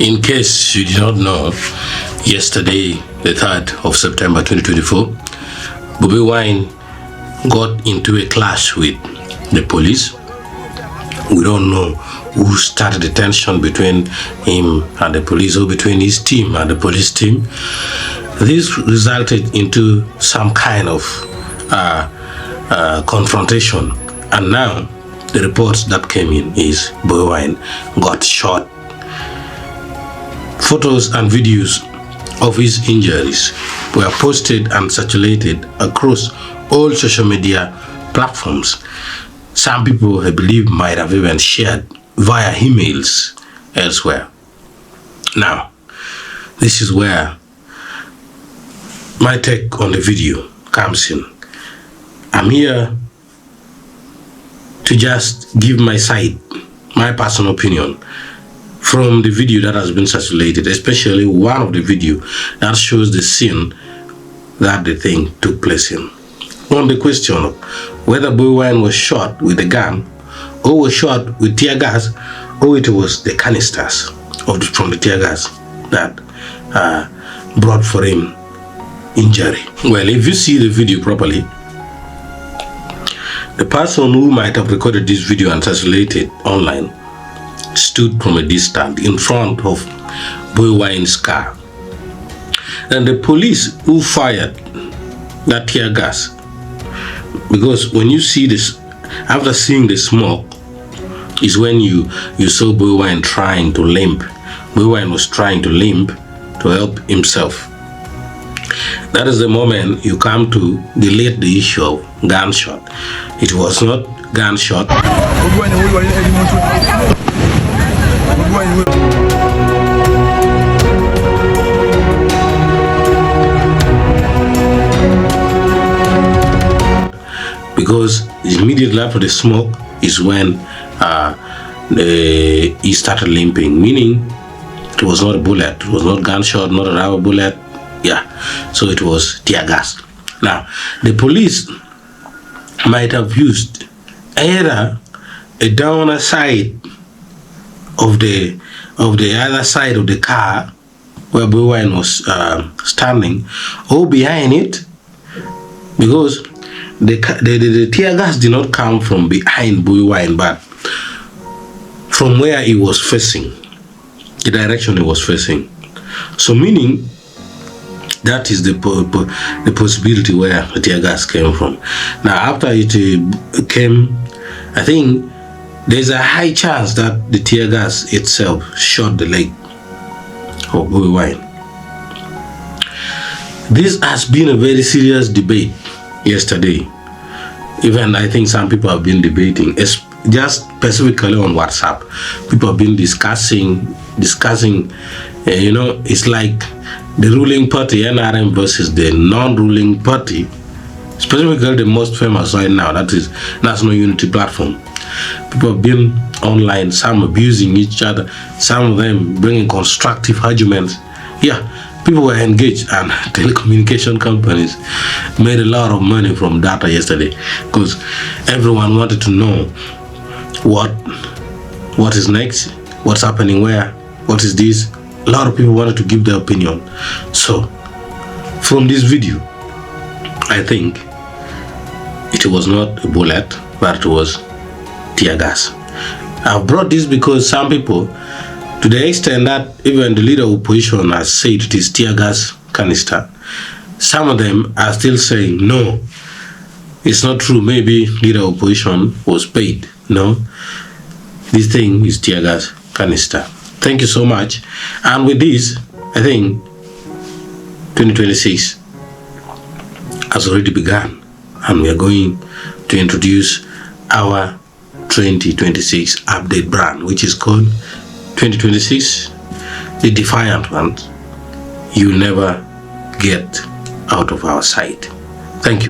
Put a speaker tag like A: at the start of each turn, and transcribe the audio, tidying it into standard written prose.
A: In case you did not know, yesterday, the 3rd of September 2024, Bobi Wine got into a clash with the police. We don't know who started the tension between him and the police, or between his team and the police team. This resulted into some kind of confrontation, and now the reports that came in is Bobi Wine got shot. Photos and videos of his injuries were posted and circulated across all social media platforms. Some people, I believe, might have even shared via emails elsewhere. Now, this is where my take on the video comes in. I'm here to just give my side, my personal opinion from the video that has been circulated, especially one of the video that shows the scene that the thing took place in. On the question of whether Bobi Wine was shot with a gun, or was shot with tear gas, or it was the canisters from the tear gas that brought for him injury. Well, if you see the video properly, the person who might have recorded this video and circulated online stood from a distance in front of Bobi Wine's car. And the police who fired that tear gas, because when you see this, after seeing the smoke, is when you saw Bobi Wine trying to limp. Bobi Wine was trying to limp to help himself. That is the moment you come to delete the issue of gunshot. It was not gunshot. Because immediately after the smoke is when he started limping, meaning it was not a bullet, it was not gunshot, not a rubber bullet. Yeah, so it was tear gas. Now, the police might have used either a downer side of the other side of the car where Bobi Wine was standing, or behind it, because the tear gas did not come from behind Bobi Wine, but from where he was facing, the direction he was facing. So meaning that is the possibility where the tear gas came from. Now, after it came, I think there's a high chance that the tear gas itself shot the leg of Bobi Wine. This has been a very serious debate yesterday. Even I think some people have been debating, just specifically on WhatsApp. People have been discussing, you know, it's like the ruling party, NRM, versus the non-ruling party, specifically the most famous right now, that is National Unity Platform. People have been online, some abusing each other, some of them bringing constructive arguments. Yeah, people were engaged, and telecommunication companies made a lot of money from data yesterday, because everyone wanted to know what is next, what's happening where, what is this. A lot of people wanted to give their opinion. So, from this video, I think it was not a bullet, but it was tear gas. I've brought this because some people, to the extent that even the leader of opposition has said it is tear gas canister, some of them are still saying, no, it's not true. Maybe leader of opposition was paid. No, this thing is tear gas canister. Thank you so much. And with this, I think 2026 has already begun, and we are going to introduce our 2026 update brand, which is called 2026, the Defiant Ones. You never get out of our sight. Thank you.